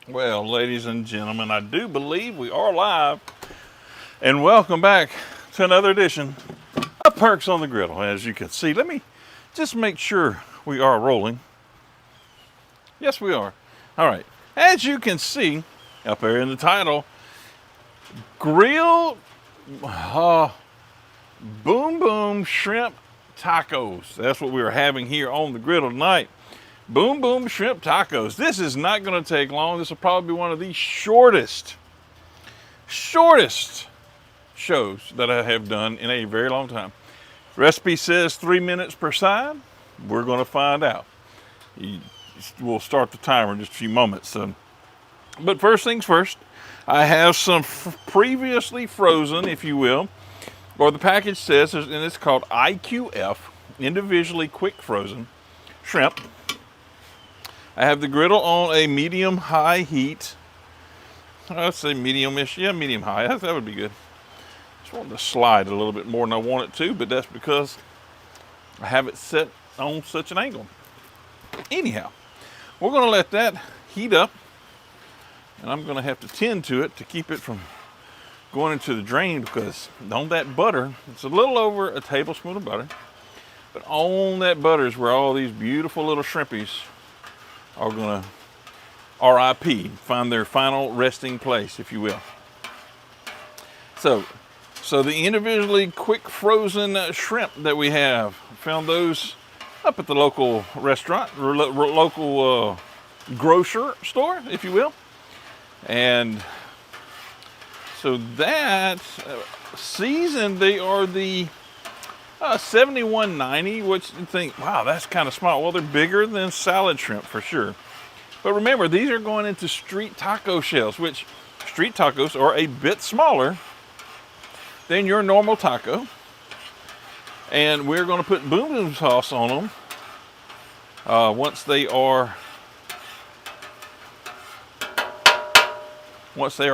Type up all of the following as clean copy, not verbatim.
Well, ladies and gentlemen, I do believe we are live, and welcome back to another edition of Perks on the Griddle. As you can see, let me just make sure we are rolling. Yes, we are. All right. As you can see up there in the title, grilled boom boom shrimp tacos. That's what we are having here on the griddle tonight. Boom boom shrimp tacos. This is not going to take long. This will probably be one of the shortest shows that I have done in a very long time. Recipe says 3 minutes per side. We're going to find out. We'll start the timer in just a few moments. But first things first, I have some previously frozen, if you will, or the package says, and it's called IQF, individually quick frozen shrimp. I have the griddle on a medium-high heat. Let's say medium-ish. Yeah, medium-high. That would be good. Just wanted to slide a little bit more than I want it to, but that's because I have it set on such an angle. Anyhow, we're going to let that heat up, and I'm going to have to tend to it to keep it from going into the drain, because on that butter, it's a little over a tablespoon of butter, but on that butter is where all these beautiful little shrimpies are going to RIP, find their final resting place, if you will. So the individually quick frozen shrimp that we have, found those up at the local restaurant, or local grocer store, if you will. And so that seasoned, they are the 7190, which you think, wow, that's kind of small. Well, they're bigger than salad shrimp for sure. But remember, these are going into street taco shells, which street tacos are a bit smaller than your normal taco. And we're going to put boom boom sauce on them once they are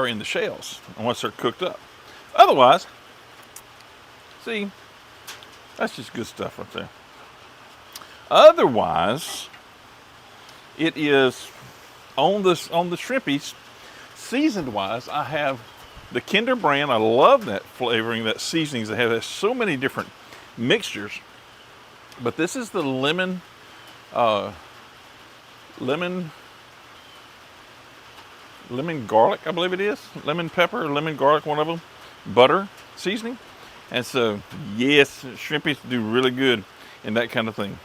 in the shells and once they're cooked up. Otherwise, see, that's just good stuff right there. Otherwise, it is on the shrimpies, seasoned wise, I have the Kinder brand. I love that flavoring, that seasonings they have. There's so many different mixtures. But this is the lemon garlic, I believe it is. Lemon pepper, lemon garlic, one of them. Butter seasoning. And so, yes, shrimpies do really good in that kind of thing.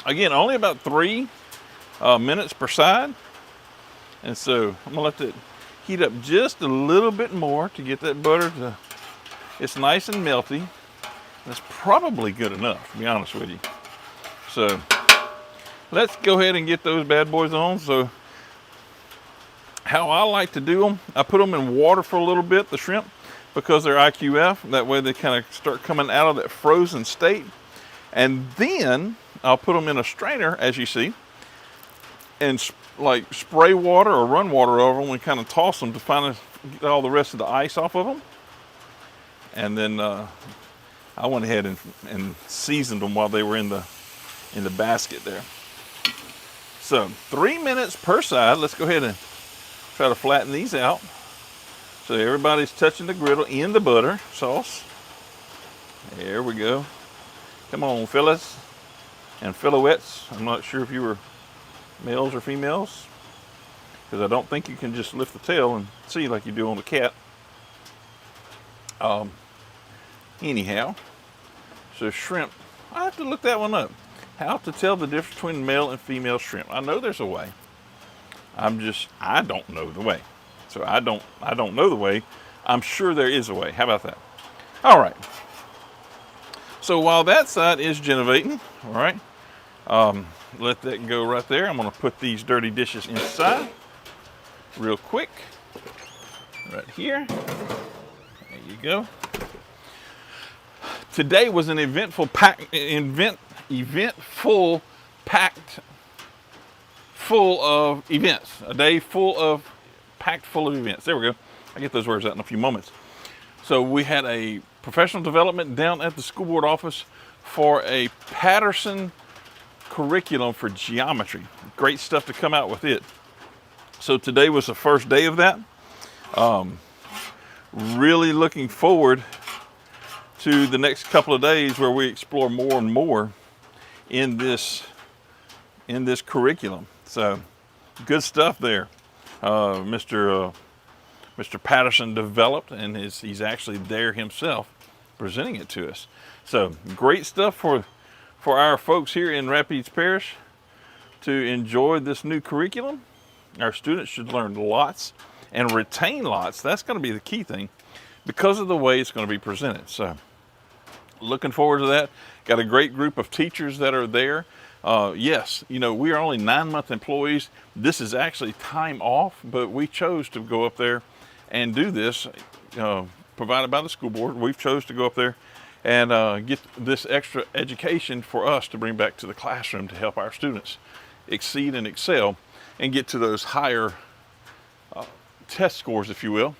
Again, only about 3 minutes per side. And so, I'm going to let that heat up just a little bit more to get that butter to, it's nice and melty. That's probably good enough, to be honest with you. So, let's go ahead and get those bad boys on. So, how I like to do them, I put them in water for a little bit, the shrimp, because they're IQF. That way they kind of start coming out of that frozen state. And then I'll put them in a strainer, as you see, and like spray water or run water over them and kind of toss them to finally get all the rest of the ice off of them. And then I went ahead and seasoned them while they were in the basket there. So 3 minutes per side. Let's go ahead and try to flatten these out. So everybody's touching the griddle in the butter sauce. There we go. Come on, fellas and philoettes. I'm not sure if you were males or females, because I don't think you can just lift the tail and see like you do on the cat. Anyhow, so shrimp, I have to look that one up. How to tell the difference between male and female shrimp. I know there's a way. I don't know the way. So I don't know the way. I'm sure there is a way. How about that? All right. So while that side is genovating, all right, let that go right there. I'm going to put these dirty dishes inside real quick. Right here. There you go. Today was an eventful packed full of events. A day packed full of events. There we go. I'll get those words out in a few moments. So we had a professional development down at the school board office for a Patterson curriculum for geometry. Great stuff to come out with it. So today was the first day of that. Really looking forward to the next couple of days where we explore more and more in this curriculum. So good stuff there. Mr. Patterson developed, and he's actually there himself presenting it to us. So great stuff for our folks here in Rapides Parish to enjoy this new curriculum. Our students should learn lots and retain lots. That's going to be the key thing because of the way it's going to be presented. So looking forward to that. Got a great group of teachers that are there. Yes, we are only 9-month employees. This is actually time off, but we chose to go up there and do this, provided by the school board. We've chose to go up there and get this extra education for us to bring back to the classroom to help our students exceed and excel and get to those higher test scores, if you will,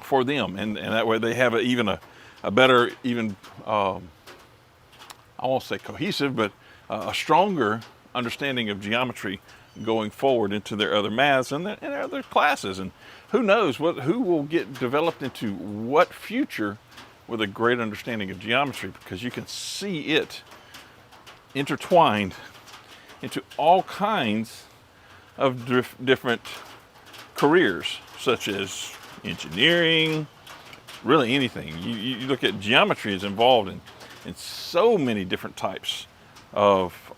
for them. And that way they have a better, even, I won't say cohesive, but a stronger understanding of geometry going forward into their other maths and their other classes. And who knows who will get developed into what future with a great understanding of geometry, because you can see it intertwined into all kinds of different careers, such as engineering, really anything. You look at geometry is involved in so many different types of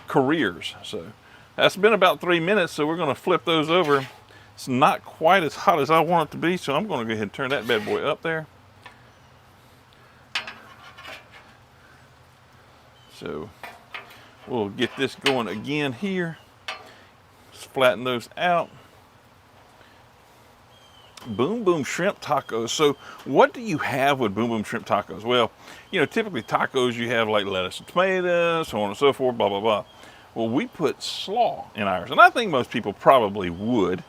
careers. So that's been about 3 minutes, so we're going to flip those over. It's not quite as hot as I want it to be, so I'm going to go ahead and turn that bad boy up there. So we'll get this going again here. Just flatten those out. Boom Boom Shrimp Tacos. So what do you have with Boom Boom Shrimp Tacos? Well, typically tacos you have like lettuce and tomatoes, so on and so forth, blah, blah, blah. Well, we put slaw in ours. And I think most people probably would.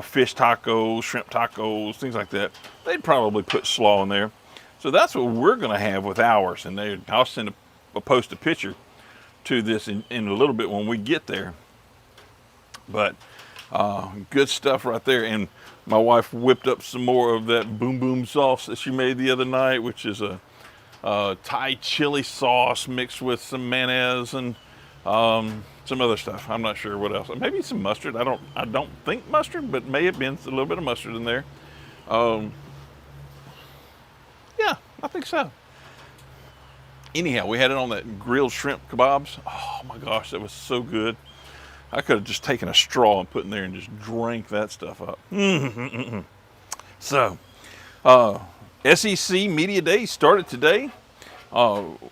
Fish tacos, shrimp tacos, things like that. They'd probably put slaw in there. So that's what we're going to have with ours. And I'll post a picture to this in a little bit when we get there. But good stuff right there. And my wife whipped up some more of that Boom Boom sauce that she made the other night, which is a Thai chili sauce mixed with some mayonnaise and some other stuff. I'm not sure what else. Maybe some mustard. I don't think mustard, but may have been a little bit of mustard in there. Yeah, I think so. Anyhow, we had it on that grilled shrimp kebabs. Oh my gosh, that was so good. I could have just taken a straw and put in there and just drank that stuff up. So, SEC Media Day started today.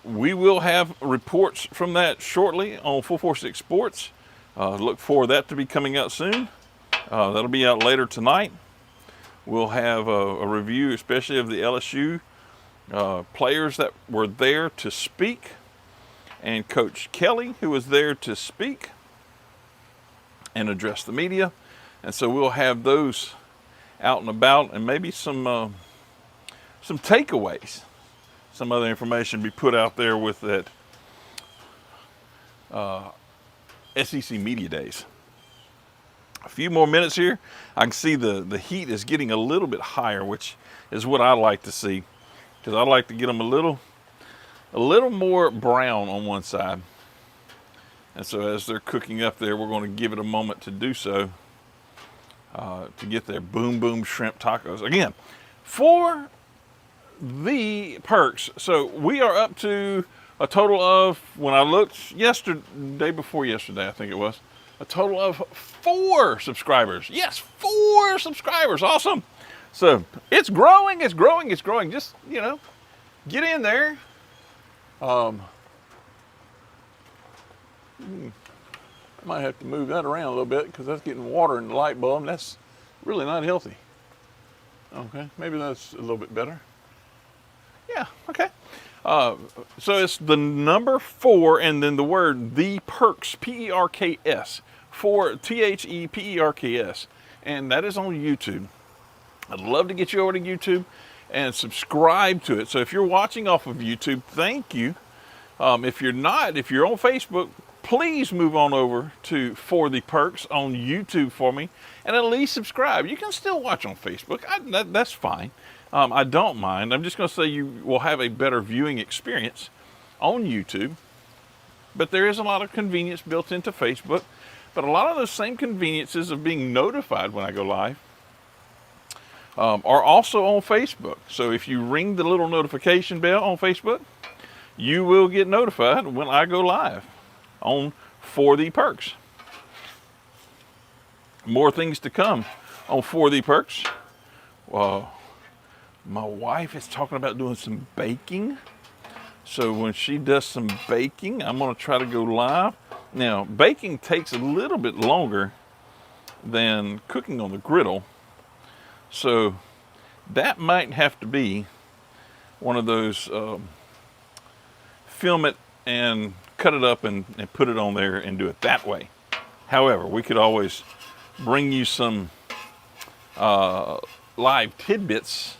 We will have reports from that shortly on 446 Sports. Look for that to be coming out soon. That'll be out later tonight. We'll have a review, especially of the LSU players that were there to speak, and Coach Kelly, who was there to speak and address the media. And so we'll have those out and about, and maybe some takeaways, some other information be put out there with that SEC Media Days. A few more minutes here. I can see the heat is getting a little bit higher, which is what I like to see, because I like to get them a little more brown on one side. And so as they're cooking up there, we're going to give it a moment to do so, to get their Boom Boom Shrimp Tacos. Again, for the perks, so we are up to a total of, when I looked day before yesterday, I think it was, a total of 4 subscribers. Yes, 4 subscribers. Awesome. So it's growing, it's growing, it's growing. Just, get in there. I might have to move that around a little bit because that's getting water in the light bulb, and that's really not healthy. Okay, maybe that's a little bit better. Yeah, okay. So it's the number 4 and then the word the perks, P-E-R-K-S, for T-H-E-P-E-R-K-S, and that is on YouTube. I'd love to get you over to YouTube and subscribe to it. So if you're watching off of YouTube, thank you. If you're not, if you're on Facebook, please move on over to For the Perks on YouTube for me, and at least subscribe. You can still watch on Facebook. That's fine. I don't mind. I'm just going to say you will have a better viewing experience on YouTube. But there is a lot of convenience built into Facebook. But a lot of those same conveniences of being notified when I go live are also on Facebook. So if you ring the little notification bell on Facebook, you will get notified when I go live on For the Perks. More things to come on For the Perks. My wife is talking about doing some baking. So when she does some baking, I'm going to try to go live. Now, baking takes a little bit longer than cooking on the griddle. So that might have to be one of those film it and cut it up and put it on there and do it that way. However, we could always bring you some live tidbits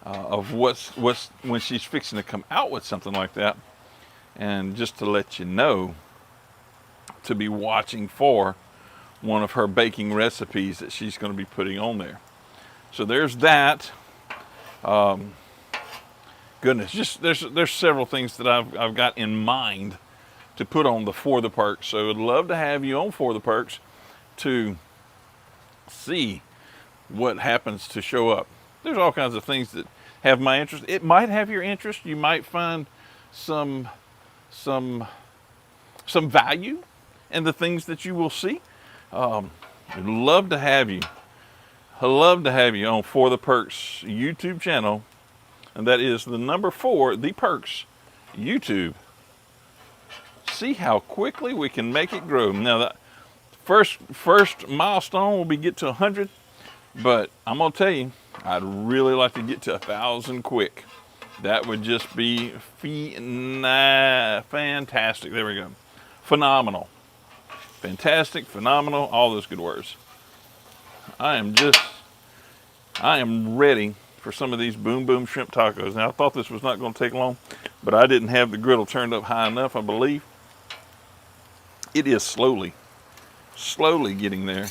of what's when she's fixing to come out with something like that, and just to let you know to be watching for one of her baking recipes that she's going to be putting on there. So there's that. Goodness, just there's several things that I've got in mind to put on the For the Perks. So I'd love to have you on For the Perks to see what happens to show up. There's all kinds of things that have my interest. It might have your interest. You might find some value in the things that you will see. I'd love to have you. I'd love to have you on For the Perks YouTube channel, and that is the number 4, The Perks YouTube. See how quickly we can make it grow. Now that first milestone will be get to 100, but I'm gonna tell you, I'd really like to get to 1,000 quick. That would just be fantastic. There we go. Phenomenal. Fantastic, phenomenal, all those good words. I am ready for some of these boom boom shrimp tacos. Now I thought this was not going to take long, but I didn't have the griddle turned up high enough, I believe. It is slowly getting there,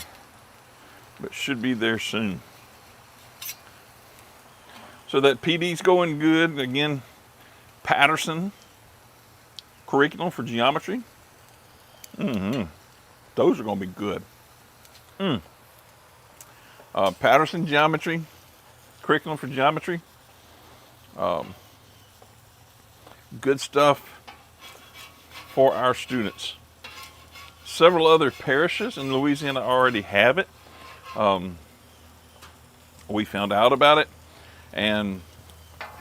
but should be there soon. So that PD's going good. Again, Patterson curriculum for geometry. Those are going to be good. Patterson geometry, curriculum for geometry. Good stuff for our students. Several other parishes in Louisiana already have it. We found out about it and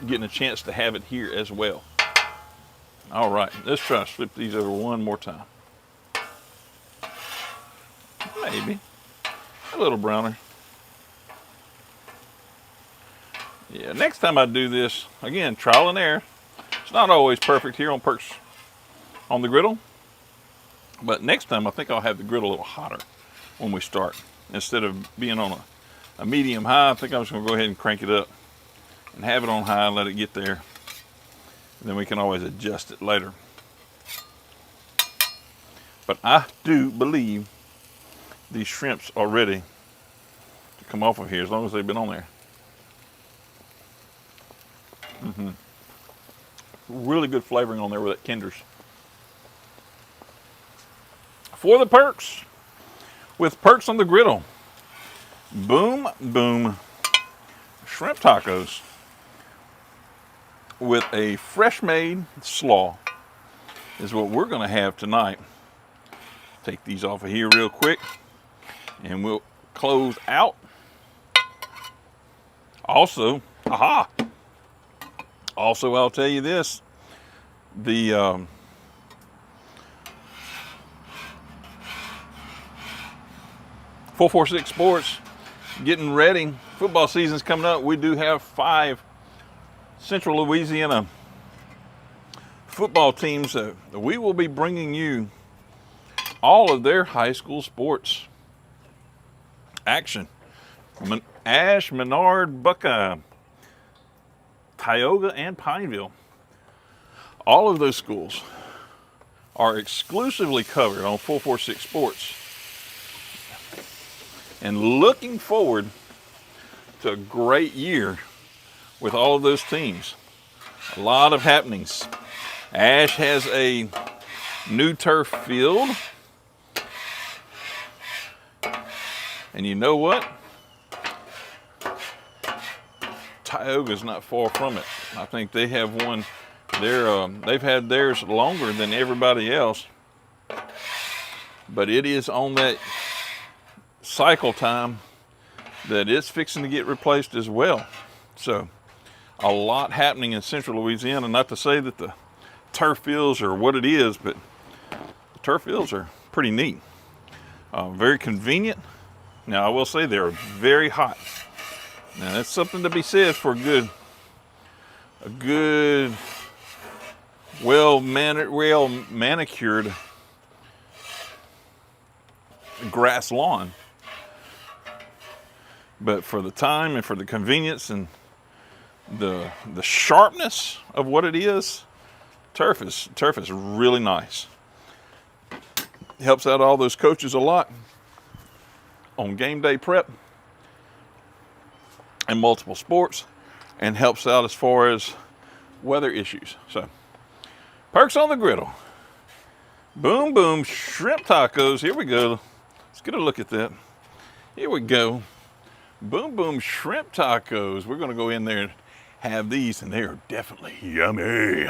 getting a chance to have it here as well. All right, let's try to flip these over one more time. Maybe a little browner. Yeah, next time I do this, again, trial and error. It's not always perfect here on Perks on the griddle, but next time I think I'll have the griddle a little hotter when we start. Instead of being on a medium high, I think I'm just gonna go ahead and crank it up and have it on high and let it get there. And then we can always adjust it later. But I do believe these shrimps are ready to come off of here as long as they've been on there. Really good flavoring on there with that Kinder's. For the Perks, with Perks on the Griddle. Boom, boom, shrimp tacos with a fresh made slaw is what we're gonna have tonight. Take these off of here real quick and we'll close out. Also, also I'll tell you this, the 446 Sports getting ready. Football season's coming up. We do have 5 Central Louisiana football teams that we will be bringing you all of their high school sports action. Ash, Menard, Buckeye, Tioga, and Pineville. All of those schools are exclusively covered on 446 Sports. And looking forward to a great year with all of those teams. A lot of happenings. Ash has a new turf field. And you know what? Tioga's not far from it. I think they have one. They've had theirs longer than everybody else. But it is on that cycle time that it's fixing to get replaced as well. So a lot happening in Central Louisiana. Not to say that the turf fields are what it is, but the turf fields are pretty neat. Very convenient. Now I will say they're very hot. Now that's something to be said for a good, well manicured grass lawn. But for the time and for the convenience and the sharpness of what it is, turf is really nice. Helps out all those coaches a lot on game day prep and multiple sports, and helps out as far as weather issues. So, perks on the griddle. Boom, boom, shrimp tacos. Here we go. Let's get a look at that. Here we go. Boom, boom, shrimp tacos. We're going to go in there and have these, and they are definitely yummy.